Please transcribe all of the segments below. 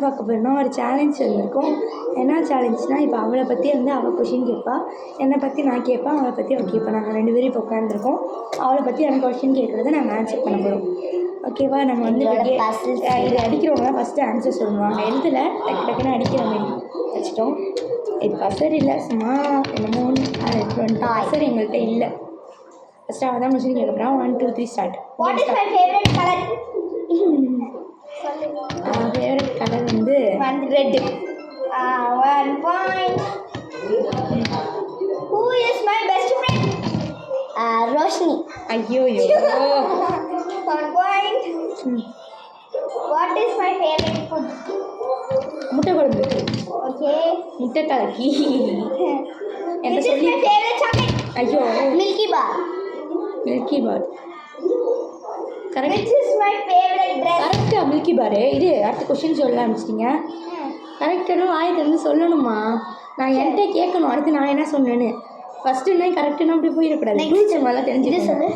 பார்க்க போகிறோம்னா ஒரு சேலஞ்ச் வந்திருக்கும். என்ன சேலஞ்ச்னால், இப்போ அவளை பற்றி வந்து அவள் கொஷின் கேட்பாள், என்னை பற்றி நான் கேட்பேன், அவளை பற்றி அவள் கேட்பேன். நாங்கள் 2 பேரும் இப்போ உட்காந்துருக்கோம். அவளை பற்றி எனக்கு கொஷின் கேட்குறத நாங்கள் ஆன்சர் பண்ண போகிறோம். ஓகேவா? நம்ம வந்து இது அடிக்கிறவங்களாம் ஃபஸ்ட்டு ஆன்சர் சொல்லுவாங்க. எழுத்துல டக்கு டக்குன்னு அடிக்கிற மாதிரி வச்சுட்டோம். இது பசர் இல்லை, சும்மா என்னமோ பசர் எங்கள்கிட்ட இல்லை. ஃபஸ்ட்டு அவள் தான் கொஷின் கேட்க போகிறான். 1 2 3 start. What is my favourite colour? Favourite colour வந்து red. 1 point. Who is my best friend? Roshni. ஐயோ 1 point. What is my favorite food? முட்டை குழம்பு. Okay. முட்டை கலக்கி. Which is my favorite chocolate? ஐயோ Milky Bar. Milky Bar. Correct. Which is my favorite dress? கரெக்டாக Milky Bar. இது அடுத்த question சொல்ல ஆரம்பிச்சிட்டிங்க. கரெக்டாக வாய்க்கு வந்து சொல்லணுமா? நான் என்கிட்ட கேட்கணும் அடுத்து நான் என்ன சொன்னேன்னு. ஃபஸ்ட்டு நான் கரெக்டுன்னா அப்படி போயிடக்கூடாது. ரூல்ஸ் நல்லா தெரிஞ்சுக்கணும்.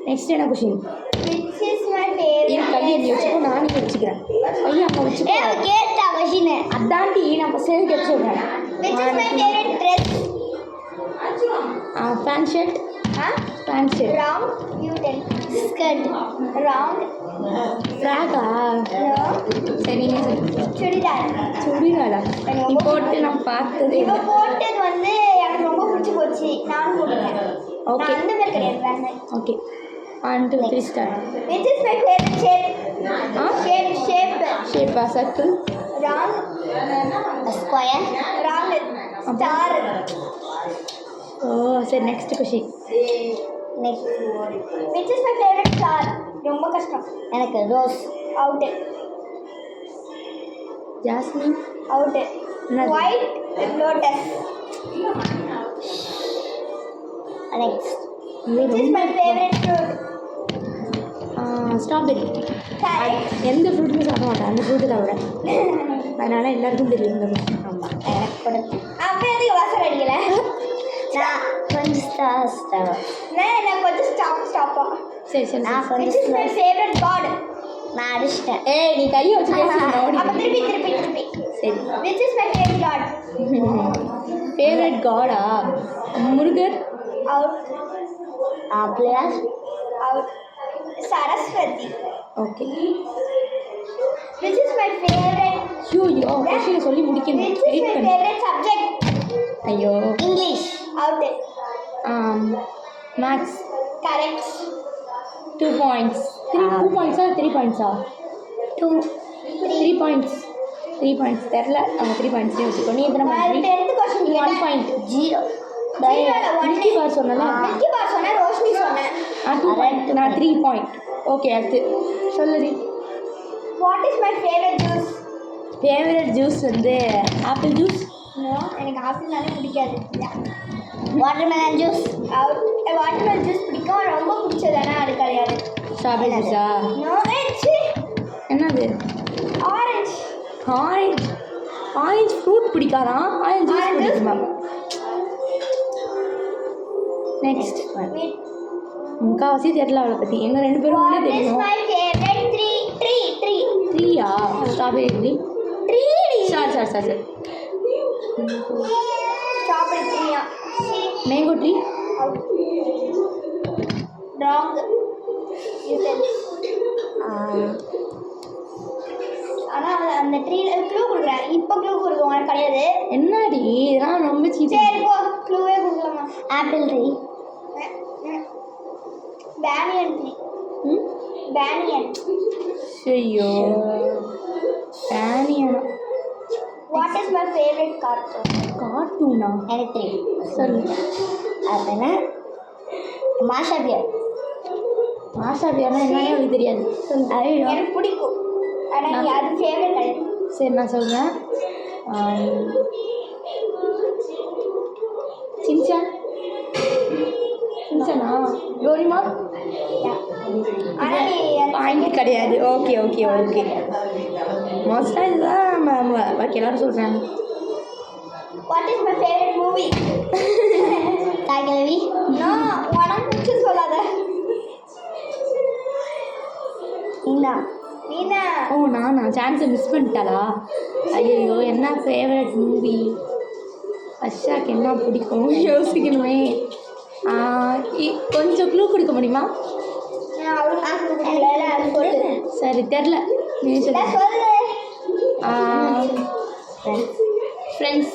நெக்ஸ்ட் என்ன question? Which is my favorite? என் கையை நீ வச்சுக்கோ, நானே வச்சுக்கிறேன். கையை அம்மா வச்சுக்கோ. கேட்டா கொஷின் அதாண்டி நான் இப்போ சேர்ந்து கேட்டு சொல்கிறேன். Which is my favorite dress? Pant shirt. Pant shirt. Round. You tell. Skirt. Round. ஃப்ராகா? சரி நீங்கள் சொல்லு. சுடிதார். சுடிதாரா? நீ போட்டு நான் பார்த்ததே இப்போ இல்லை. போட்டது வந்து எனக்கு ரொம்ப பிடிச்சி போச்சு. நானும் போட்டுட்டேன். ஓகே. நான் அந்த மாதிரி கிடையாது, வேற மாதிரி. Okay 1 2 3 start. Which is my favorite shape? Shape. ஷேப்பா? Circle. Round. Square. Round. Star. ஓ சரி next question. Next. Which is my favorite star? ரொம்ப கஷ்டம். எனக்கு rose. Out. Jasmine. Out. White lotus. Next. Which is my favorite fruit? Strawberry. Correct. எந்த ஃப்ரூட்டுமே சாப்பிட மாட்டேன், அந்த ஃப்ரூட்டு தவிர. அதனால் எல்லாருக்கும் தெரியும் இந்த கொஷின். ஆமாம், எனக்கு கூட. அப்போ எதுக்கு வாசல் அடிக்கல? நான் கொஞ்சம் நான் கொஞ்சம் ஸ்டாப்பா. சரி சரி. நான் கொஞ்சம் மை ஃபேவரட் காட். நான் அடிச்சிட்டேன். ஏய் நீ கையை வச்சு பேசுறீங்க. அப்போ திருப்பி. சரி. Which is my favorite god? Favourite காடா? Murugar. Out. Player. Out. Saraswati. Okay. Which is my favorite? ஐயோ கொஷினை சொல்லி முடிக்கணும். Which is my favorite subject? ஐயோ English. Out. Maths. Correct. 2 points. 2 points 3 points 2 3 points. 3 points தெரில. 3 points வச்சுக்கோ. நீ எத்தனை point? 10th question 1 point. 0. Milkybar சொன்னல. மில்கி பார் சொன்ன, ரோஷினி சொன்னேன். 2 point. நான் 3 point. ஓகே அடுத்து சொல்லுடி. What is my favorite juice? Favourite juice வந்து ஆப்பிள் ஜூஸ். நோ, எனக்கு ஆப்பிள்னாலே பிடிக்காது. Watermelon juice. வாட்டர்மெலன் ஜூஸ் பிடிக்கும். ரொம்ப பிடிச்சதானா அது கிடையாது. ஸ்ட்ராபெரி ஜூஸா? நோ. என்னது? ஆரஞ்சு. ஆரஞ்சு ஃப்ரூட் பிடிக்காதான்? ஆரஞ்சு ஜூஸ் பிடிக்குமா? நெக்ஸ்ட் முக்கால்வாசி தெரியல அவளை பற்றி. எங்கள் 2 பேரும் உள்ளே தெரியும். My favorite tree. ட்ரீயா? Strawberry tree. சார் ஸ்ட்ராபெரி ட்ரீயா? Mango tree. ராங். ஆனால் அந்த ட்ரீல க்ளூ கொடுக்குறேன். இப்போ க்ளூ கொடுக்குவாங்க கிடையாது. என்னடி இதெல்லாம் ரொம்ப சீட்டு. சரி போ, க்ளூவே கொடுக்கலாமா? Apple tree. Banyan tree. Banyan. ஐயோ பேனியனா? வாட் இஸ் மை ஃபேவரட் கார்ட்டூனா? எனக்கு தெரியும். சொல்லு. அப்படின்னா மாஷாபியர். மாஷாபியர்னா என்னன்னே அவளுக்கு தெரியாது. அது எனக்கு பிடிக்கும். ஆனால் அது ஃபேவரட் கிடையாது. சரி நான் சொல்கிறேன். சின்சானா? டோரிமா? ஆனால் பாயிண்ட் கிடையாது. ஓகே மோஸ்ட்டாக இதுதான் நம்ம பாக்கி எல்லாரும் சொல்கிறாங்க. What is my favourite movie? Thai Kizhavi. No, உனக்கு பிடிச்சி சொல்லாத. நீ நீனா ஓ நானா சான்ஸை மிஸ் பண்ணிட்டாளா? ஐயோ என்ன ஃபேவரட் மூவி? அஷாக்கு என்ன பிடிக்கும் யோசிக்கணுமே. கொஞ்சம் க்ளூ கொடுக்க முடியுமா? சரி தெரில. நீ சொல்லு. ஃப்ரெண்ட்ஸ்.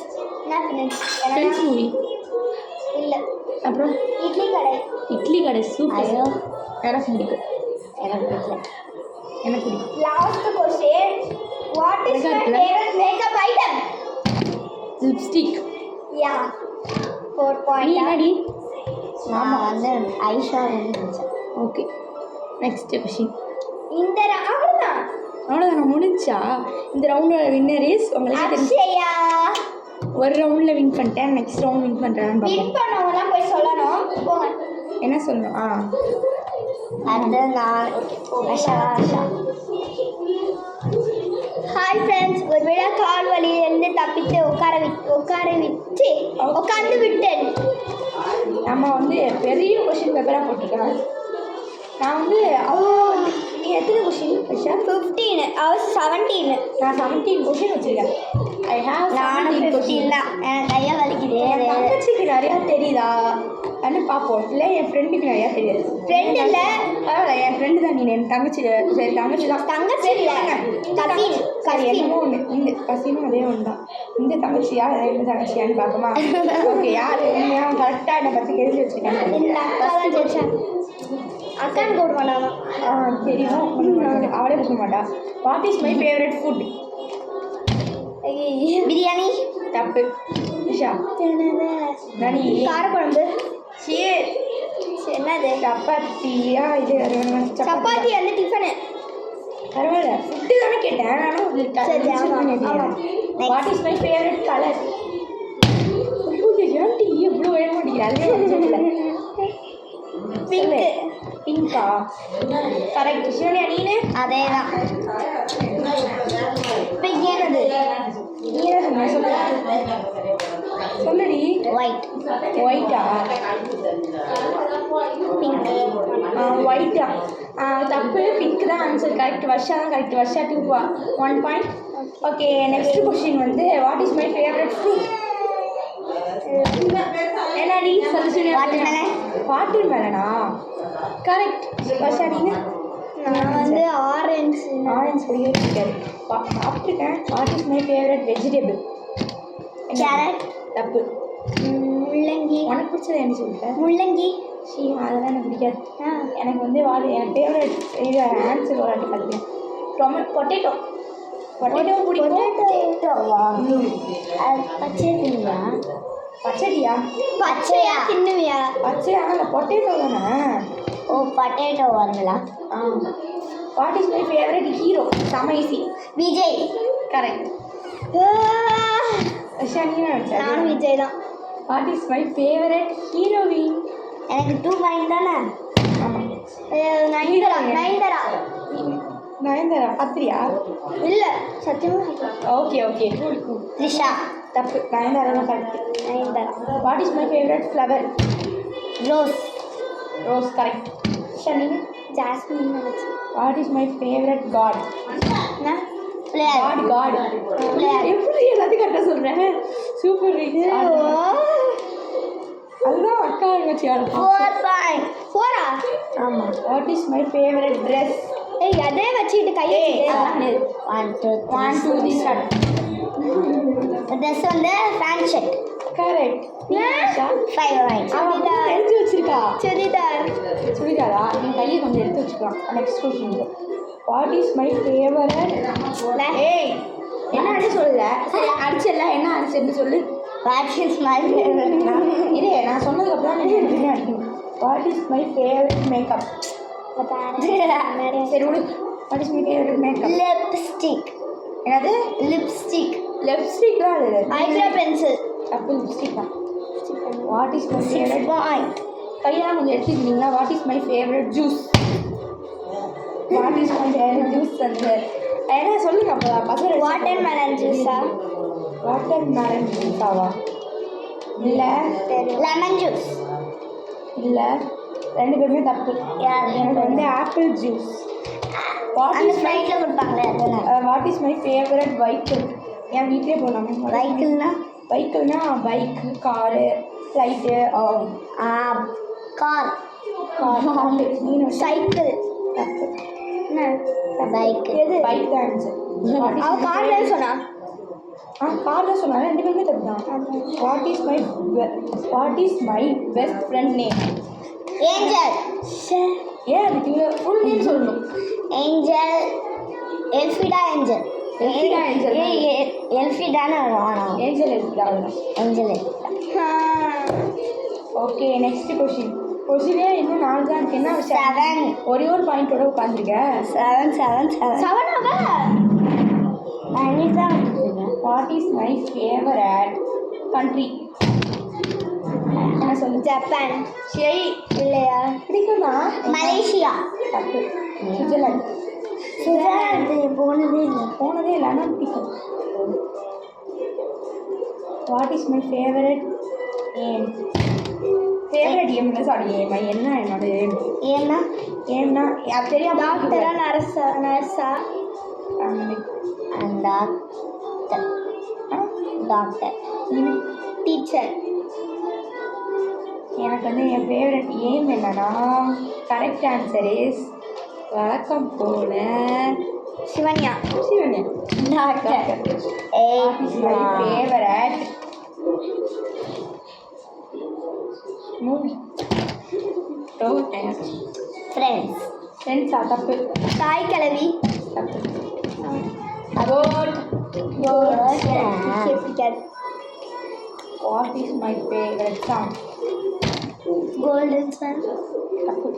ஃப்ரெண்ட்ஸ் மூவி இல்லை. அப்புறம் இட்லி கடை சூப்பர். எனக்கு பிடிக்கும். எனக்கு பிடிக்கும். Last question what is my favourite makeup item? Lipstick. Yeah 4 நீ பாயிண்ட். என்னடி? நான் வந்து ஐஷேடோ. Okay next question. இந்த அவ்வளோதான். அவ்வளோதான் முடிஞ்சா? இந்த ரவுண்டோட வின்னர் இஸ் உங்களுக்கு தெரிஞ்சு. அக்ஷயா. ஒரு ரவுண்டில் வின் பண்ணிட்டேன். நெக்ஸ்ட் ரவுண்ட் வின் பண்ணுறேன்னு வின் பண்ணவங்கலாம் போய் சொல்லணும். போங்க. என்ன சொல்லணும்? அது நான் ஆஷா. ஹாய் ஃப்ரெண்ட்ஸ், ஒரு விழா கால் வலியிலிருந்து தப்பித்து உட்கார்ந்து விட்டேன். நம்ம வந்து பெரிய கொஷின் பேப்பராக போட்டிருக்கேன். நான் வந்து நீ எத்தனை கொஷின் வச்சா? 15. அவர் 17. நான் 17 கொஷின் வச்சுருக்கேன். ஐ ஹாவ் நானும் 15 தான். எனக்கு கையை வலிக்குது. என் தங்கச்சிக்கு நிறையா தெரியுதா அப்படின்னு பார்ப்போம். இல்லை என் ஃப்ரெண்டுக்கு நிறையா தெரியாது. ஃப்ரெண்ட் இல்லை, பரவாயில்ல, என் ஃப்ரெண்டு தான். நீ என் தங்கச்சி. சரி தங்கச்சி தான். தங்கச்சி இல்லை, கசின். சரி என்னமோ ஒன்று. இந்த கசினும் அதே ஒன்று தான். இந்த தங்கச்சியா எந்த தங்கச்சியான்னு பார்ப்போமா? ஓகே யார் உண்மையாக கரெக்டாக என்னை பற்றி தெரிஞ்சு வச்சுருக்கேன். இல்லை அக்கா தான் ஜெயிச்சா. அக்கான்னு கூப்பிட மாட்டாங்க. தெரியும். அவளே கொடுக்க மாட்டா. What is my favourite food? Biryani. தப்பு. நிஷா. நனி. காரக்குழம்பு. சரி என்னது? சப்பாத்தியா? இது சப்பாத்தி வந்து டிஃபனு. பரவாயில்ல, ஃபுட்டு தானே கேட்டேன். நானும் what is my favourite colour? ஏன்டி எவ்வளோ வேக மாட்டேங்கிறாரு? பிங்க். பிங்கா? கரெக்ட். சிவனியா நீனு? அதே தான். பிங்க் என்னது? நீ என்ன சொன்ன? சொல்லடி. ஒயிட். ஒயிட்டா? பிங்க். ஒயிட்டா? தப்பு. பிங்க் தான் ஆன்சர். கரெக்ட். வருஷா தான் கரெக்ட். வருஷாக்கு 1 பாயிண்ட். ஓகே நெக்ஸ்ட் கொஸ்டின் வந்து what is my favourite fruit? என்னடி சொல்லு. வாட்டர் மெலனா? கரெக்ட். வருஷா நீங்க? நான் வந்து ஆரஞ்சு. ஆரஞ்சு பிடிக்காது. சாப்பிட்ருக்கேன். What is my favourite vegetable? Carrot. தப்பு. முள்ளங்கி. உனக்கு பிடிச்சது என்ன சொல்லிட்டேன்? முள்ளங்கி. அதெல்லாம் எனக்கு பிடிக்காது. எனக்கு வந்து என் ஃபேவரட் இது ஆன்சர் விளாட்டு பார்த்துக்கேன். பொட்டேட்டோ. பொட்டேட்டோ பிடிக்கும். பொட்டேட்டோவா? பச்சையா தின்னுவியா? பச்சடியா? பச்சையா தின்னுவியா? பச்சையா? அந்த பொட்டேட்டோ தானே. ஓ பொட்டேட்டோ வருங்களா? What is my favourite hero? செம ஈஸி. விஜய். கரெக்ட். நானும் விஜய் தான். What is my favourite heroine? எனக்கு 2 பாயிண்ட் தானே. ஆமாம். நயன்தாரா. நயன்தாரா பத்திரியா? இல்லை சத்தியமாக. Okay okay. த்ரிஷா. தப்பு. நயன்தாரா தான் correct. Nayanthara. What is my favourite flower? Rose. Rose correct. ஷனின்? ஜாஸ்மின் நினச்சி. What is my favourite god? என்ன? பிளேயர். காட். எப்படி எல்லாத்தையும் கரெக்டாக சொல்கிறேன். சூப்பர். அதுதான் அக்கா தங்கச்சியோட. 4 பாயிண்ட். 4ஆ? ஆமாம். What is my favourite dress? அதே வச்சுக்கிட்டு கையை 1 2 3 ஸ்டார்ட். ட்ரெஸ் வந்து பேண்ட் ஷர்ட். கரெக்ட். 5 பாயிண்ட். எடுத்து வச்சிருக்கா. சுடிதார். சுடிதாரா? நீ கையை கொஞ்சம் எடுத்து வச்சுக்கலாம். Next question. What is my favourite? என்ன அடி சொல்லல. சரி அடிச்சல. என்ன அடிச்சுன்னு சொல்லு. What is my favourite? இது நான் சொன்னதுக்கப்புறம் நீ என்ன அடிக்கணும். What is my favourite makeup? சரி விடு. What is my favourite makeup? Lipstick. என்னது? லிப்ஸ்டிக். லிப்ஸ்டிக் தான் அது. Eyebrow pencil. தப்பு. லிப்ஸ்டிக் தான். What is my favourite? Point. கையெல்லாம் கொஞ்சம் எடுத்துக்கிட்டீங்களா? What is my favourite juice? What is my favourite juice வந்து என்ன சொல்லுங்க. அப்போ பசங்க வாட்டர் மெலன் ஜூஸா? வாட்டர் மெலன் ஜூஸாவா? இல்லை லெமன் ஜூஸ். இல்லை, ரெண்டு பேருமே தப்பு. எனக்கு வந்து ஆப்பிள் ஜூஸ். அந்த ஃப்ளைட்டில் கொடுப்பாங்களே அதுதானே. What is my favourite vehicle? என் வீட்டிலே போகலாமே. வெஹிக்கிள்னா bike, car, flight. Car. Cycle. என்ன பைக்? எது? பைக் தான் இருந்துச்சு. அவள் கார்ல சொன்னா. கார் தான் சொன்னாங்க. 2 பேருமே தப்பு தான். What is my best friend name? Angel. ஏன் அதுக்கு இவ்வளோ ஃபுல் நேம் சொல்லணும்? ஏஞ்சல். எல்ஃபிடா ஏஞ்சல். எல்ஃபிடான்னு வரும். ஏஞ்சல் எல்ஃபிடா வரும். ஏஞ்சல். ஓகே, நெக்ஸ்ட் கொஷினே இன்னும் 4 தான் இருக்கு. என்ன 7. ஒரே ஒரு பாயிண்டோட உட்காந்துருக்க. 7 what is my favourite country? என்ன சொல்லு? ஜப்பான். சரி இல்லையா? பிடிக்குமா? மலேசியா. தப்பு. சுவிட்சர்லாந்து. போனதே இல்லை, ஆனால் பிடிக்கும். What is my favourite aim? Favourite ஏம்னா சாரி ஏமா என்ன என்னோட ஏம்னா அது தெரியும். டாக்டரா நர்ஸா? டாக்டர். டீச்சர். எனக்கு வந்து என் ஃபேவரட் ஏம் என்னன்னா, கரெக்ட் ஆன்சர் இஸ் வழக்கம் போல Shivanya. Doctor. My favourite movie. ஃப்ரெண்ட்ஸா? தப்பு. தாய் கிழவி. தப்பு. பிடிக்காது. What is my favourite song? Golden sun. தப்பு.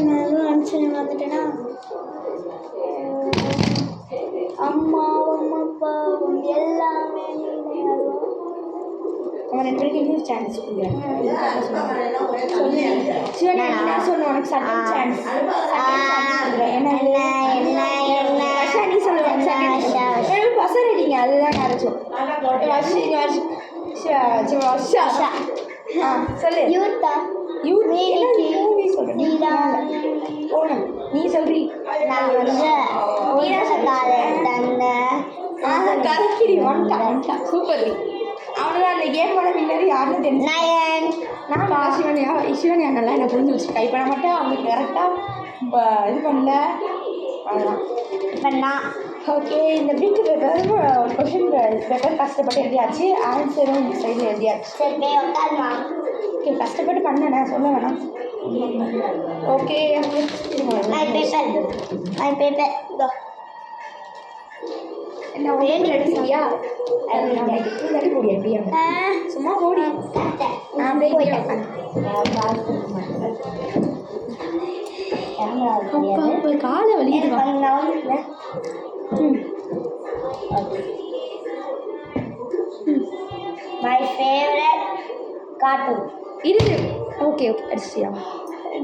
நான் நினச்சி வந்துட்டேன்னா அம்மாவும் அப்பாவும் எல்லாமே அவன் 2 பேருக்கு இன்னொரு சான்ஸ் கொடுக்குறேன். சொல்லு சிவனா, என்ன சொன்ன? உனக்கு செகண்ட் சான்ஸ். நீ சொல்லுவாங்க பசங்க அதுதான் நினச்சோம். சொல்லு. யூத்தா. மூவி சொல்கிறேன். ஓனம் நீ சொல்றீ. நான் கரெக்டி வந்துட்டா. சூப்பர். அவனுதான் அந்த கேமோட வின்னர் யாருன்னு தெரிஞ்சு. நான் சிவன்யா நல்லா என்னை புரிஞ்சு வச்சுருக்கா. இப்போ நான் மட்டும் அவனுக்கு கரெக்டாக இது பண்ணல. அவ்வளோதான். இப்போ நான் ஓகே, இந்த பிக் பேப்பர் கொஷின் பேப்பர் கஷ்டப்பட்டு எழுதியாச்சு. ஆன்சரும் இந்த சைடில் எழுதியாச்சு. சரி உட்காருமா. ஓகே, கஷ்டப்பட்டு பண்ணேன் சொல்ல வேணாம். ஓகே, மை பேப்பர் என்ன வேண்டி எடுத்துக்கியா? முடியாது சும்மா ஓடி. நான் காலை வலிக்குது. மை ஃபேவரட் கார்ட்டூன் இருக்கு. ஓகே அடிச்சியா?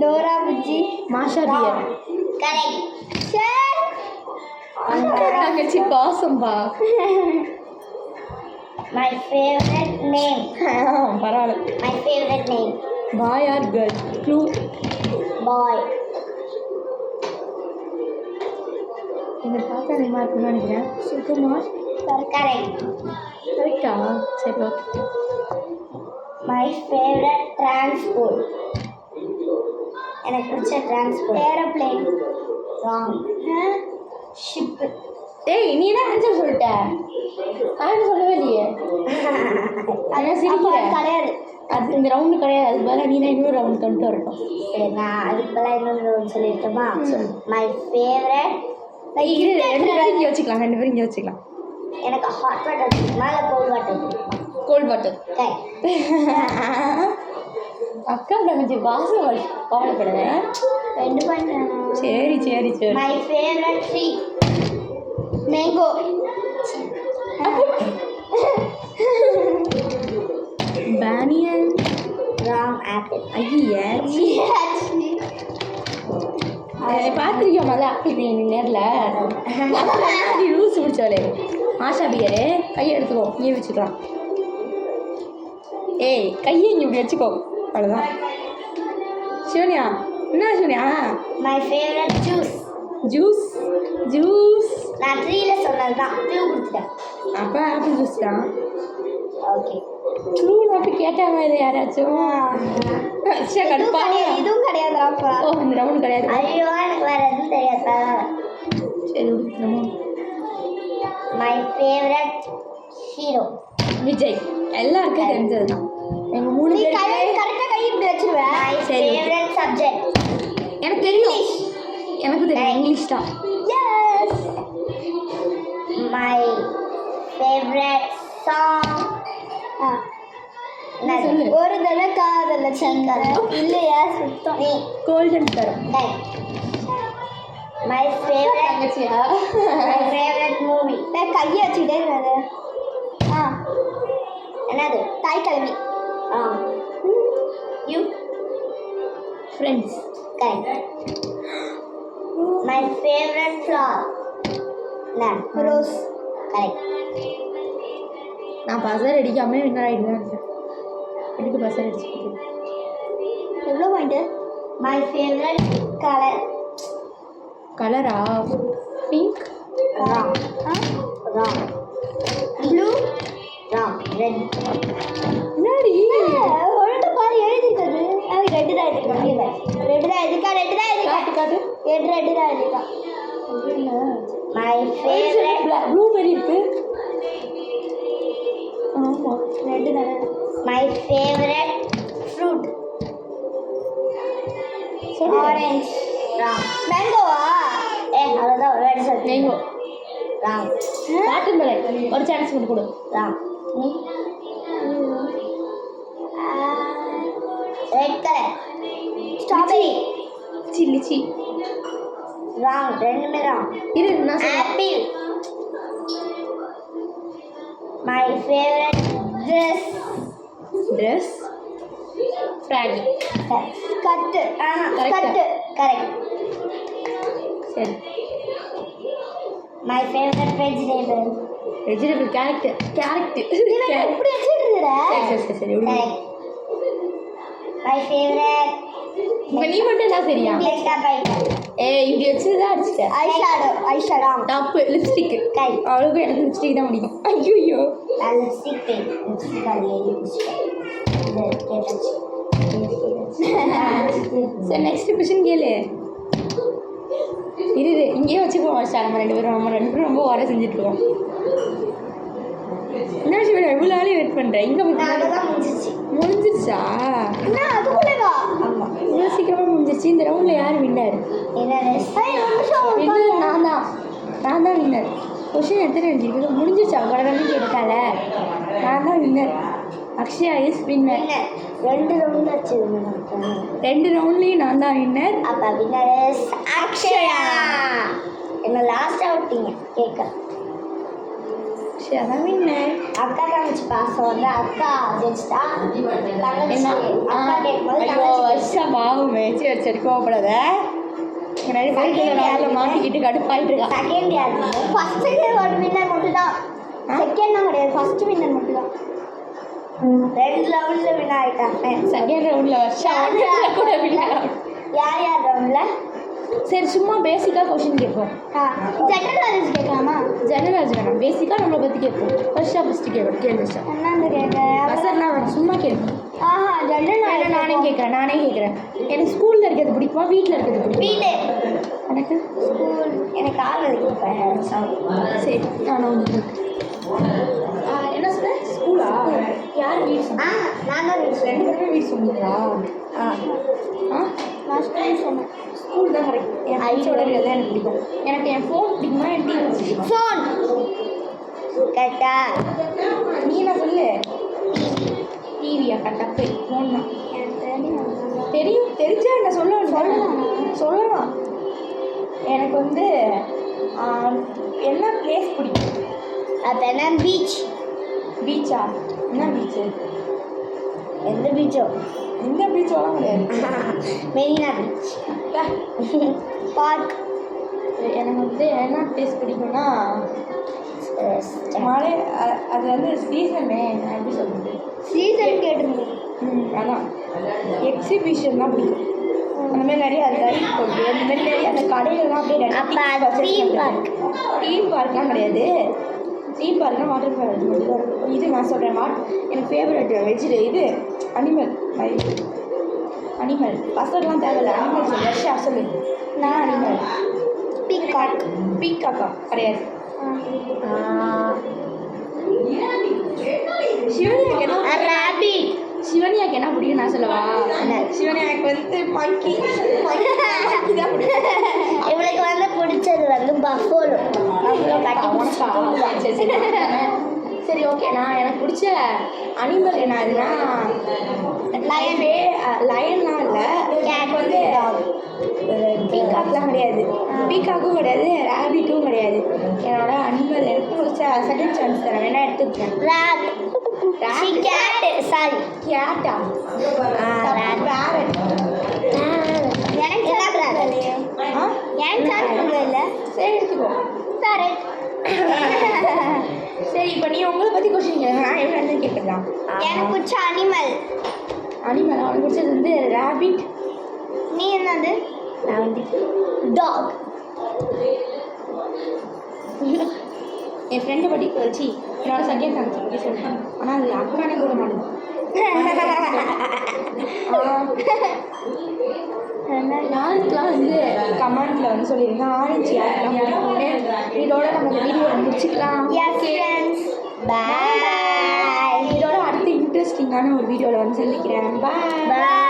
Dora Bujji. Masha bear. Correct. தங்கச்சி பாசம்பா. My favourite name. பரவாயில்ல. My favourite name. Boy or girl? Clue. Boy. என்னை பார்த்தா நேமா இருக்குன்னு நினைக்கிறேன். சுகுமார். கரெக்ட். கரெக்டா? சரி ஓகே. My favourite transport. எனக்கு பிடிச்ச டிரான்ஸ்போர்ட் ஏரோப்ளேன். ராங். ஷிப்பு. டேய் நீ என்ன ஆன்சர் சொல்லிட்ட? நான் சொல்லவே இல்லையே. அதான் சிரிக்கிறேன். கிடையாது, அது இந்த ரவுண்டு கிடையாது. அதுக்கு பதிலாக நீ தான் இன்னொரு ரவுண்டு கொண்டு வரட்டும். சரி நான் அதுக்கு பதிலாக இன்னொரு ரவுண்ட் சொல்லிட்டோமா? My favourite. இது 2 பேரும் இங்கே வச்சுக்கலாம். 2 பேரும் இங்கே வச்சுக்கலாம். எனக்கு ஹாட் வாட்டர் பிடிக்குமா இல்லை கோல்ட் வாட்டர் பிடிக்குமா? Cold water. அக்கா கொஞ்சம் வாசம் கவலைப்படுறேன். 2 பாயிண்ட். சரி சரி சரி. My favourite tree mango. Banyan. Wrong. Apple. ஐயா பார்த்துருக்கியா மலை ஆப்பிள் நீ நேரில் ரூல்ஸ் பிடிச்சாலே. மாஷா பியரு கையை எடுத்துக்கோ. நீ வச்சுக்கலாம். ஏய் கையை இங்கே இப்படி வச்சுக்கோ. அவ்வளோதான். சிவன்யா என்ன Shivanya? My favourite juice. Juice juice. நான் 3ல சொன்னது தான் க்ளூ கொடுத்துட்டேன். அப்போ ஆப்பிள் ஜூஸ் தான். ஓகே க்ளூ அப்படி கேட்டாங்க இது யாராச்சும். கடுப்பா இதுவும் கிடையாது. அப்பா ஓ இந்த ரவுண்ட் கிடையாது. ஐயோ எனக்கு வேற எதுவும் தெரியாதா. சரி விடுக்கணுமா. My favourite hero Vijay. எல்லாருக்கும் தெரிஞ்சது தான். எங்கள் 3 பேர் கரெக்டாக கை இப்படி வச்சிருவேன். மை சரி. ஃபேவரட் சப்ஜெக்ட் எனக்கு தெரியும். எனக்கு தெரியும் இங்கிலீஷ் தான். எஸ். மை ஃபேவரட் சாங் சொல்லு. ஒரு தடவை காதல சங்கர இல்லையா சுத்தம் நீ கோல்டன் தரம். மை ஃபேவரட் தங்கச்சியா? My favourite movie. நான் கையை வச்சுக்கிட்டே இருக்காது. என்னது தாய் கிழவி. You friends. Correct. My favourite flower rose. Correct. நான் பசர் அடிக்காமலே வின்னர் ஆகிடுவேன். எதுக்கு பசர் அடிச்சுக்கிட்டு? எவ்வளோ பாயிண்ட்டு? My favourite colour. கலரா? Pink. Wrong. Wrong. Blue. Wrong. Red. என்னடி ஒழுங்காக பாரு எழுதிருக்காது. அது ரெட்டு தான் எழுதிருக்கா. ரெட்டு தான் எழுதிருக்கா. ரெட்டு தான் எழுதிருக்கா. காட்டு காட்டு. ரெட்டு தான் எழுதிருக்கா. மை ஃபேவரட் ப்ளூபெரி இருக்கு. ஆமாம் ரெட்டு தானே. My favourite fruit orange. Wrong. மேங்கோவா? அவ்வளோதான் ஒரு வாட்டி சொல்லு. மேங்கோ. ராம். காட்டன் மலை. ஒரு சான்ஸ் மட்டும் கொடு. Wrong. Red colour strawberry. Lychee. Wrong. ரெண்டுமே ராம். இரு நான் சொல்றேன். Apple. My favourite dress. Frock. கட்டு. Correct. கட்டு. கரெக்ட். சரி. My favourite vegetable. Vegetable. Carrot. இப்படி வச்சுருந்துடா. சரி விடு. மை ஃபேவரட் இப்போ நீ மட்டும் தான் சரியா? இப்படி வச்சுதான் அடிச்சிட்டேன். ஐஷாடோ. டாப்பு. லிப்ஸ்டிக். கை. அவளுக்கும் எனக்கு லிப்ஸ்டிக் தான் பிடிக்கும். ஐயோ லிப்ஸ்டிக் பெயிண்ட். சரி நெக்ஸ்ட் கொஸ்டின் கேளு. இரு இங்கேயே வச்சுக்கோ வருஷா. நம்ம ரெண்டு பேரும் ரொம்ப வர செஞ்சுட்டு இருக்கோம். என்ன விஷயம் எவ்வளோ நாளையும் வெயிட் பண்ணுறேன். இங்கே முடிஞ்சிருச்சா? ஆமாம் இவ்வளோ சீக்கிரமாக முடிஞ்சிருச்சு. இந்த ரவுண்டில் யார் வின்னர்? வின்னர் நான் தான் வின்னர். கொஷின் எடுத்துகிட்டு நினச்சிருக்கு முடிஞ்சிருச்சா? கடவுள்னு கேட்டால நான் தான் winner. Akshaya is winner. 2 round ஆச்சு. 2 ரவுண்ட்லேயும் நான் தான் வின்னர். அப்போ வின்னர் இஸ் அக்ஷயா. என்ன லாஸ்ட்டாக விட்டீங்க கேட்க. அக்ஷயா தான் வின்னர். அக்கா தங்கச்சி பாசம் வந்து அக்கா ஜெயிச்சிட்டா. தங்கச்சி அக்கா கேட்கும்போது ஐயோ வருஷம் பாவமே. சரி கோவப்படாத. முன்னாடி போயிட்டு மாட்டிக்கிட்டு கடுப்பாயிட்டு இருக்கா. செகண்ட் யார்? ஃபர்ஸ்ட் வின்னர் மட்டும் தான். செகண்ட் தான் கிடையாது. ஃபர்ஸ்ட் வின்னர் மட்டும் தான். 2 லெவலில் வின் ஆகிட்டாங்க. செகண்ட் ரவுண்டில் வருஷம் கூட வின்னர். யார் ரவுண்டில்? சரி சும்மா பேசிக்காக கொஷின் கேட்போம். ஜெனரல் நாலேஜ் கேட்கலாமா? ஜெனரல் நாலேஜ் வேணாம். பேசிக்காக நம்மளை பற்றி கேட்போம். ஃபஸ்ட்டு கேட்போம். கேள்வி என்னன்னு கேட்குறேன். பசர்லாம் வேணாம். சும்மா கேட்போம். ஜெனரல் நாலேஜ் நானே கேட்குறேன். எனக்கு ஸ்கூலில் இருக்கிறது பிடிக்குமா வீட்டில் இருக்கிறது பிடிக்கும்? வீடு. எனக்கு ஸ்கூல். எனக்கு ஆள் சரி நான் வந்து என்ன சொல்கிறேன்? ஸ்கூலா? யார் வீடு சொன்னா? நான் தான் வீடு. 2 பேருமே வீடு சொன்னீங்களா? நான் ஸ்கூல் சொன்னேன். ஸ்கூல் தான் கரெக்ட். என் ஐடியோட தான் எனக்கு பிடிக்கும். எனக்கு என் ஃபோன் பிடிக்குமா என் டிவி பிடிக்குமா? ஃபோன். கரெக்டா? நீ நான் சொல்லு. டிவியா? கரெக்டாக ஃபோன் தான். தெரிஞ்சா என்ன சொல்லலாம். எனக்கு வந்து என்ன பிளேஸ் பிடிக்கும்? அப்போ என்ன பீச். பீச்சா? என்ன பீச்சு? எந்த பீச்சோ? எந்த பீச்சோலாம் கிடையாது. மெரினா பீச். பார்க். எனக்கு வந்து என்ன பிளேஸ் பிடிக்கும்னா மழை. அது வந்து சீசனு. நான் எப்படி சொல்கிறது? சீசன் கேட்டிருந்தேன். அதான் எக்ஸிபிஷன் தான் பிடிக்கும். அந்த மாதிரி நிறைய ரைட் போகுது அந்த மாதிரி நிறைய அந்த கடையிலலாம் அப்படியே அப்போ தீம் பார்க். தீம் பார்க்லாம் கிடையாது. தீம் பார்க்லாம் வாட்டர் பார்க் இது நான் சொல்கிறேன். எனக்கு ஃபேவரட் இது அனிமல் பசங்களாம் தேவையில்ல. அனிமல் சொல்லு ரஷ்யா சொல்லு. நான் அனிமல் பீக்காக்கா கிடையாது. சிவனியாக்கு என்ன ரேபிட். சிவனியாக்கு என்ன பிடிக்கும் நான் சொல்லவா? சிவனியாக்கு வந்து மங்கி தான் பிடிக்கும். இவளுக்கு வந்து பிடிச்சது வந்து பஃபோலோ. சரி ஓகே. நான் எனக்கு பிடிச்ச அனிமல் என்ன அதுன்னா லயன்லாம் இல்லை. எனக்கு வந்து பீகாக்லாம் கிடையாது. பீகாக்கும் கிடையாது. ரேபிட்டும் கிடையாது. என்னோட அனிமல் எனக்கு பிடிச்ச செகண்ட் சான்ஸ் தரேன். வேணா எடுத்துக்கேன். கேட்டா பேரட். எனக்கு ஏன் சான்ஸ் இல்லை. சரி எடுத்துக்கோ. சரி இப்போ நீ உங்களை பற்றி கொஸ்டின் கேட்க நான் என்ன கேட்கலாம். எனக்கு பிடிச்ச அனிமல் அவனுக்கு பிடிச்சது வந்து ரேபிட். நீ என்னது? நான் வந்து டாக். என் ஃப்ரெண்டை பற்றி வச்சு என்னோட செகண்ட் சான்ஸ் பற்றி சொல்லிட்டேன். ஆனால் அது அக்கானே கூட மாட்டேன். யாருக்கெல்லாம் வந்து கமெண்ட்டில் வந்து சொல்லியிருந்தேன் ஆரஞ்சு யாருக்கெல்லாம் பிடிக்கும்னு. இதோட நம்ம இந்த வீடியோ முடிச்சுக்கலாம். பாய். இதோட அடுத்த இன்ட்ரெஸ்டிங்கான ஒரு வீடியோவில் வந்து சந்திக்கிறேன். பாய்.